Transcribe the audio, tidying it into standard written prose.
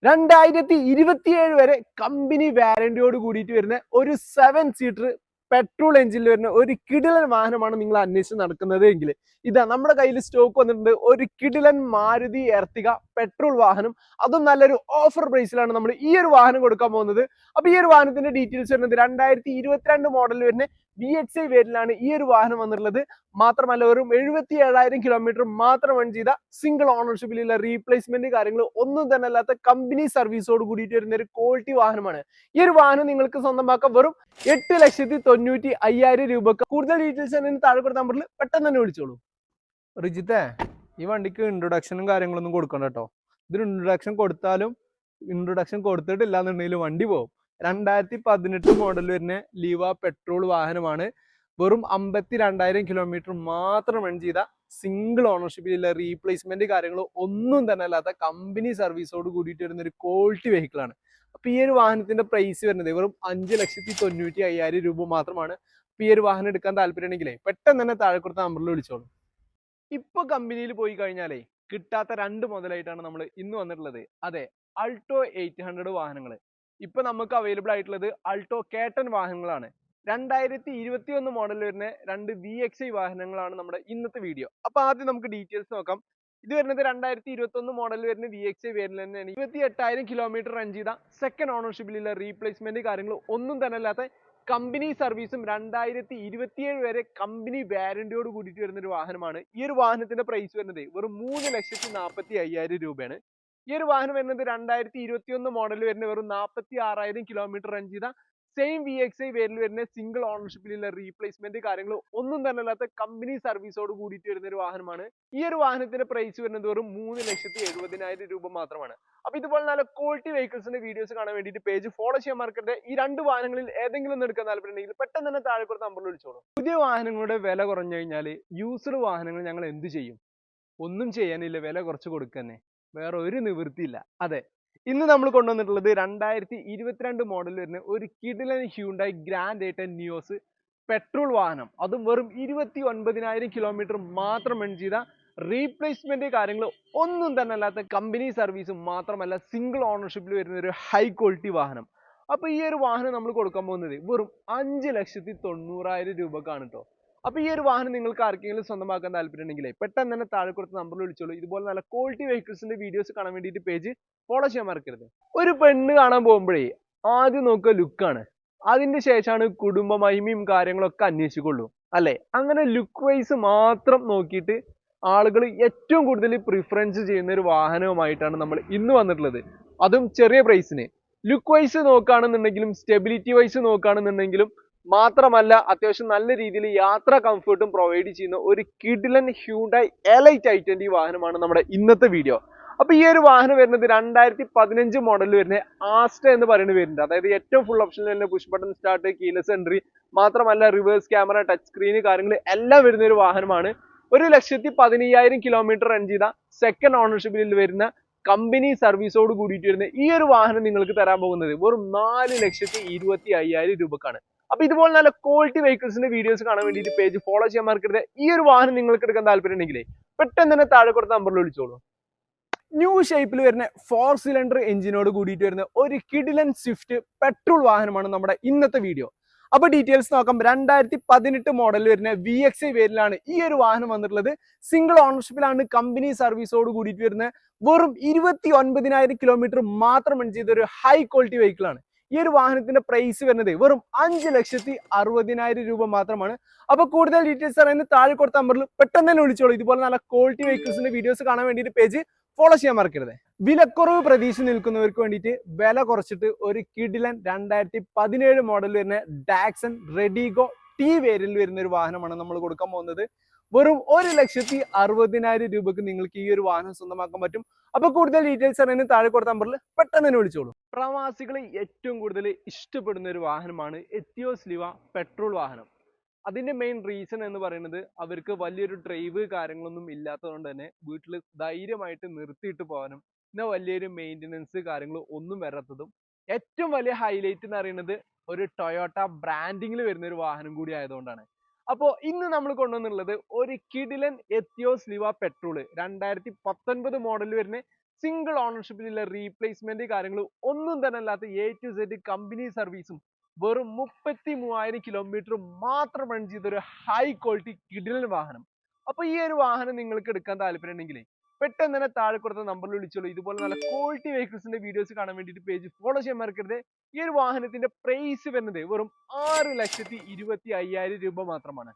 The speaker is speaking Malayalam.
2027 വരെ കമ്പനി വാറന്റിയോട് കൂടിയിട്ട് വരുന്ന ഒരു 7 സീറ്റർ പെട്രോൾ എഞ്ചിനിൽ വരുന്ന ഒരു കിടിലൻ വാഹനമാണ് നിങ്ങൾ അന്വേഷിച്ച് നടക്കുന്നത് എങ്കിൽ ഇതാ നമ്മുടെ കയ്യിൽ സ്റ്റോക്ക് വന്നിട്ടുണ്ട്. ഒരു കിടിലൻ മാരുതി എർട്ടിഗ പെട്രോൾ വാഹനം, അതും നല്ലൊരു ഓഫർ പ്രൈസിലാണ് നമ്മൾ ഈ ഒരു വാഹനം കൊടുക്കാൻ പോകുന്നത്. അപ്പൊ ഈ ഒരു വാഹനത്തിന്റെ ഡീറ്റെയിൽസ് വരുന്നത് 2022 മോഡൽ വരുന്ന VXi വേരിയന്റിലാണ് ഈ ഒരു വാഹനം വന്നിട്ടുള്ളത്. മാത്രമല്ല വെറും 77,000 കിലോമീറ്റർ മാത്രം റൺ ചെയ്ത സിംഗിൾ ഓണർഷിപ്പിലുള്ള റീപ്ലേസ്മെന്റ് കാര്യങ്ങൾ ഒന്നും തന്നെ അല്ലാത്ത കമ്പനി സർവീസോട് കൂടിയിട്ട് വരുന്ന ഒരു ക്വാളിറ്റി വാഹനമാണ്. ഈ ഒരു വാഹനം നിങ്ങൾക്ക് സ്വന്തമാക്കാൻ വെറും 8,95,000 രൂപക്ക്. കൂടുതൽ ഡീറ്റെയിൽസ് താഴെ കൊടുത്ത നമ്പറിൽ പെട്ടെന്ന് തന്നെ വിളിച്ചോളൂ. റിജിത്തെ, ഈ വണ്ടിക്ക് ഇൻട്രൊഡക്ഷനും കാര്യങ്ങളൊന്നും കൊടുക്കണ്ട കേട്ടോ. ഇതിന് ഇൻട്രൊഡക്ഷൻ കൊടുത്താലും ഇൻട്രൊഡക്ഷൻ കൊടുത്തിട്ടില്ല എന്നുണ്ടെങ്കിൽ വണ്ടി പോകും. 2018 മോഡൽ വരുന്ന ലീവ പെട്രോൾ വാഹനമാണ്. വെറും 52,000 കിലോമീറ്റർ മാത്രം റൺ ചെയ്ത സിംഗിൾ ഓണർഷിപ്പിലുള്ള റീപ്ലേസ്മെന്റ് കാര്യങ്ങൾ ഒന്നും തന്നെ അല്ലാത്ത കമ്പനി സർവീസോട് കൂടിയിട്ട് വരുന്ന ഒരു ക്വാളിറ്റി വെഹിക്കിൾ ആണ്. അപ്പൊ ഈ ഒരു വാഹനത്തിന്റെ പ്രൈസ് വരുന്നത് വെറും 5,95,000 രൂപ മാത്രമാണ്. അപ്പൊ ഈ ഒരു വാഹനം എടുക്കാൻ താല്പര്യമുണ്ടെങ്കിലേ പെട്ടെന്ന് തന്നെ താഴെ കൊടുത്ത നമ്പറിൽ വിളിച്ചോളൂ. ഇപ്പൊ കമ്പനിയിൽ പോയി കഴിഞ്ഞാലേ കിട്ടാത്ത 2 മുതലായിട്ടാണ് നമ്മൾ ഇന്ന് വന്നിട്ടുള്ളത്. അതെ, അൾട്ടോ 800 വാഹനങ്ങൾ. ഇപ്പൊ നമുക്ക് അവൈലബിൾ ആയിട്ടുള്ളത് അൾട്ടോ കേട്ടൻ വാഹനങ്ങളാണ്. 2021 മോഡൽ വരുന്ന 2 VXi വാഹനങ്ങളാണ് നമ്മുടെ ഇന്നത്തെ വീഡിയോ. അപ്പൊ ആദ്യം നമുക്ക് ഡീറ്റെയിൽസ് നോക്കാം. ഇത് വരുന്നത് 2021 മോഡൽ വരുന്ന VXi വേരിയന്റ് തന്നെയാണ്. 28,000 കിലോമീറ്റർ റൺ ചെയ്ത സെക്കൻഡ് ഓണർഷിപ്പിലുള്ള റീപ്ലേസ്മെന്റ് കാര്യങ്ങൾ ഒന്നും തന്നെ അല്ലാത്ത കമ്പനി സർവീസും 2027 വരെ കമ്പനി വാറന്റിയോട് കൂടിയിട്ട് വരുന്ന ഒരു വാഹനമാണ്. ഈ ഒരു വാഹനത്തിന്റെ പ്രൈസ് വരുന്നത് വെറും 3,45,000 രൂപയാണ്. ഈ ഒരു വാഹനം വരുന്നത് 2021 മോഡൽ വരുന്ന വെറും 46,000 കിലോമീറ്റർ റൺ ചെയ്ത സെയിം VXi വേരിയന്റ് വരുന്ന സിംഗിൾ ഓണർഷിപ്പിലുള്ള റീപ്ലേസ്മെന്റ് കാര്യങ്ങൾ ഒന്നും തന്നെ അല്ലാത്ത കമ്പനി സർവീസോട് കൂടിയിട്ട് വരുന്ന ഒരു വാഹനമാണ്. ഈ ഒരു വാഹനത്തിന്റെ പ്രൈസ് വരുന്നത് വെറും 3,70,000 രൂപ മാത്രമാണ്. അപ്പൊ ഇതുപോലെ നല്ല ക്വാളിറ്റി വെഹിക്കിൾസിന്റെ വീഡിയോസ് കാണാൻ വേണ്ടിയിട്ട് പേജ് ഫോളോ ചെയ്യാൻ മറക്കരുത്. ഈ 2 വാഹനങ്ങളിൽ ഏതെങ്കിലും ഒന്ന് എടുക്കാൻ താല്പര്യമുണ്ടെങ്കിൽ പെട്ടെന്ന് തന്നെ താഴെ കൊടുത്ത നമ്പറിൽ വിളിച്ചോളൂ. പുതിയ വാഹനങ്ങളുടെ വില കുറഞ്ഞു കഴിഞ്ഞാൽ യൂസ്ഡ് വാഹനങ്ങൾ ഞങ്ങൾ എന്ത് ചെയ്യും? ഒന്നും ചെയ്യാനില്ല, വില കുറച്ച് കൊടുക്കന്നെ, വേറെ ഒരു നിവൃത്തിയില്ല. അതെ, ഇന്ന് നമ്മൾ കൊണ്ടുവന്നിട്ടുള്ളത് 2022 മോഡൽ വരുന്ന ഒരു കിടിലൻ ഹ്യൂണ്ടായി ഗ്രാൻഡ് ഐ10 നിയോസ് പെട്രോൾ വാഹനം, അതും വെറും 29,000 കിലോമീറ്റർ മാത്രം റൺ ചെയ്ത റീപ്ലേസ്മെന്റ് കാര്യങ്ങൾ ഒന്നും തന്നെ അല്ലാത്ത കമ്പനി സർവീസും മാത്രമല്ല സിംഗിൾ ഓണർഷിപ്പിൽ വരുന്ന ഒരു ഹൈ ക്വാളിറ്റി വാഹനം. അപ്പൊ ഈ ഒരു വാഹനം നമ്മൾ കൊടുക്കാൻ പോകുന്നത് വെറും 5,90,000 രൂപക്കാണ് കേട്ടോ. അപ്പൊ ഈ ഒരു വാഹനം നിങ്ങൾക്ക് ആർക്കെങ്കിലും സ്വന്തമാക്കാൻ താല്പര്യമുണ്ടെങ്കിൽ പെട്ടെന്ന് തന്നെ താഴെ കൊടുത്ത നമ്പറിൽ വിളിച്ചോളൂ. ഇതുപോലെ നല്ല ക്വാളിറ്റി വെഹിക്കിൾസിന്റെ വീഡിയോസ് കാണാൻ വേണ്ടിയിട്ട് പേജ് ഫോളോ ചെയ്യാൻ മറക്കരുത്. ഒരു പെണ്ണ് കാണാൻ പോകുമ്പോഴേ ആദ്യം നോക്കുക ലുക്കാണ്, അതിന്റെ ശേഷമാണ് കുടുംബ മഹിമയും കാര്യങ്ങളൊക്കെ അന്വേഷിക്കുള്ളൂ, അല്ലെ? അങ്ങനെ ലുക്ക് വൈസ് മാത്രം നോക്കിയിട്ട് ആളുകൾ ഏറ്റവും കൂടുതൽ പ്രിഫറൻസ് ചെയ്യുന്ന ഒരു വാഹനവുമായിട്ടാണ് നമ്മൾ ഇന്ന് വന്നിട്ടുള്ളത്. അതും ചെറിയ പ്രൈസിന്. ലുക്ക് വൈസ് നോക്കുകയാണെന്നുണ്ടെങ്കിലും സ്റ്റെബിലിറ്റി വൈസ് നോക്കുകയാണെന്നുണ്ടെങ്കിലും മാത്രമല്ല അത്യാവശ്യം നല്ല രീതിയിൽ യാത്രാ കംഫർട്ടും പ്രൊവൈഡ് ചെയ്യുന്ന ഒരു കിടിലൻ ഹ്യൂണ്ടായി എലൈറ്റ് i20 വാഹനമാണ് നമ്മുടെ ഇന്നത്തെ വീഡിയോ. അപ്പൊ ഈ ഒരു വാഹനം വരുന്നത് 2015 മോഡലിൽ വരുന്ന ആസ്റ്റ എന്ന് പറയുന്ന പേരുണ്ട്. അതായത് ഏറ്റവും ഫുൾ ഓപ്ഷനിൽ വരുന്ന push button start, keyless entry, മാത്രമല്ല റിവേഴ്സ് ക്യാമറ, ടച്ച് സ്ക്രീൻ കാര്യങ്ങൾ എല്ലാം വരുന്ന ഒരു വാഹനമാണ്. 1,15,000 കിലോമീറ്റർ റൺ ചെയ്ത സെക്കൻഡ് ഓണർഷിപ്പിൽ വരുന്ന കമ്പനി സർവീസോട് കൂടിയിട്ട് വരുന്ന ഈ ഒരു വാഹനം നിങ്ങൾക്ക് തരാൻ പോകുന്നത് വെറും 4,25,000 രൂപക്കാണ്. അപ്പൊ ഇതുപോലെ നല്ല ക്വാളിറ്റി വെഹിക്കിൾസിന്റെ വീഡിയോസ് കാണാൻ വേണ്ടിയിട്ട് പേജ് ഫോളോ ചെയ്യാൻ മറക്കരുത്. ഈ ഒരു വാഹനം നിങ്ങൾക്ക് എടുക്കാൻ താല്പര്യമുണ്ടെങ്കിൽ പെട്ടെന്ന് തന്നെ താഴെ കൊടുത്ത നമ്പറിൽ വിളിച്ചോളൂ. ന്യൂ ഷേപ്പിൽ വരുന്ന 4 സിലിണ്ടർ എഞ്ചിനോട് കൂടിയിട്ട് വരുന്ന ഒരു കിടിലൻ സ്വിഫ്റ്റ് പെട്രോൾ വാഹനമാണ് നമ്മുടെ ഇന്നത്തെ വീഡിയോ. അപ്പൊ ഡീറ്റെയിൽസ് നോക്കാം. 2018 മോഡൽ വരുന്ന VXi വേരിയന്റിലാണ് ഈ ഒരു വാഹനം വന്നിട്ടുള്ളത്. സിംഗിൾ ഓണർഷിപ്പിലാണ് കമ്പനി സർവീസോട് കൂടിയിട്ട് വരുന്ന വെറും 29,000 കിലോമീറ്റർ മാത്രം റൺ ചെയ്ത ഒരു ഹൈ ക്വാളിറ്റി വെഹിക്കിൾ ആണ്. ഈ ഒരു വാഹനത്തിന്റെ പ്രൈസ് വരുന്നത് വെറും 5,60,000 രൂപ മാത്രമാണ്. അപ്പൊ കൂടുതൽ ഡീറ്റെയിൽസ് അറിയാൻ താഴെ കൊടുത്ത നമ്പറിൽ പെട്ടെന്ന് തന്നെ വിളിച്ചോളൂ. ഇതുപോലെ നല്ല ക്വാളിറ്റി വെഹിക്കിൾസിന്റെ വീഡിയോസ് കാണാൻ വേണ്ടിയിട്ട് പേജ് ഫോളോ ചെയ്യാൻ മറക്കരുത്. വിലക്കുറവ് പ്രതീക്ഷ നിൽക്കുന്നവർക്ക് വേണ്ടിയിട്ട് വില കുറച്ചിട്ട് ഒരു കിടിലൻ 2017 മോഡൽ വരുന്ന ഡാക്സൺ റെഡിഗോ ടി വേരിയന്റിൽ വരുന്ന ഒരു വാഹനമാണ് നമ്മൾ കൊടുക്കാൻ പോകുന്നത്. വെറും 1,60,000 രൂപക്ക് നിങ്ങൾക്ക് ഈ ഒരു വാഹനം സ്വന്തമാക്കാൻ പറ്റും. അപ്പൊ കൂടുതൽ ഡീറ്റെയിൽസ് അറിയാൻ താഴെ കൊടുത്ത നമ്പറിൽ പെട്ടെന്ന് തന്നെ വിളിച്ചോളൂ. പ്രവാസികൾ ഏറ്റവും കൂടുതൽ ഇഷ്ടപ്പെടുന്ന ഒരു വാഹനമാണ് എത്തിയോസ് ലിവ പെട്രോൾ വാഹനം. അതിന്റെ മെയിൻ റീസൺ എന്ന് പറയുന്നത് അവർക്ക് വലിയൊരു ഡ്രൈവ് കാര്യങ്ങളൊന്നും ഇല്ലാത്തതുകൊണ്ട് തന്നെ വീട്ടിൽ ധൈര്യമായിട്ട് നിർത്തിയിട്ട് പോകാനും പിന്നെ വലിയൊരു മെയിൻ്റനൻസ് കാര്യങ്ങൾ ഒന്നും വരാത്തതും ഏറ്റവും വലിയ ഹൈലൈറ്റ് എന്ന് പറയുന്നത് ഒരു ടൊയോട്ട ബ്രാൻഡിങ്ങിൽ വരുന്ന ഒരു വാഹനം കൂടി ആയതുകൊണ്ടാണ്. അപ്പോൾ ഇന്ന് നമ്മൾ കൊണ്ടുവന്നുള്ളത് ഒരു കിടിലൻ എത്തിയോസ് ലിവ പെട്രോൾ 2019 മോഡൽ വരുന്ന സിംഗിൾ ഓണർഷിപ്പിലുള്ള റീപ്ലേസ്മെന്റ് കാര്യങ്ങൾ ഒന്നും തന്നെ അല്ലാത്ത A to Z കമ്പനി സർവീസും വെറും 33,000 കിലോമീറ്റർ മാത്രം റൺ ചെയ്ത ഒരു ഹൈ ക്വാളിറ്റി കിടിലൻ വാഹനം. അപ്പൊ ഈ ഒരു വാഹനം നിങ്ങൾക്ക് എടുക്കാൻ താല്പര്യം ഉണ്ടെങ്കിൽ പെട്ടെന്ന് തന്നെ താഴെ കൊടുത്ത നമ്പറിൽ വിളിച്ചോളൂ. ഇതുപോലെ നല്ല ക്വാളിറ്റി വെഹിക്കിൾസിന്റെ വീഡിയോസ് കാണാൻ വേണ്ടിയിട്ട് പേജ് ഫോളോ ചെയ്യാൻ മറക്കരുത്. ഈ ഒരു വാഹനത്തിന്റെ പ്രൈസ് വരുന്നത് വെറും 6,25,000 രൂപ മാത്രമാണ്.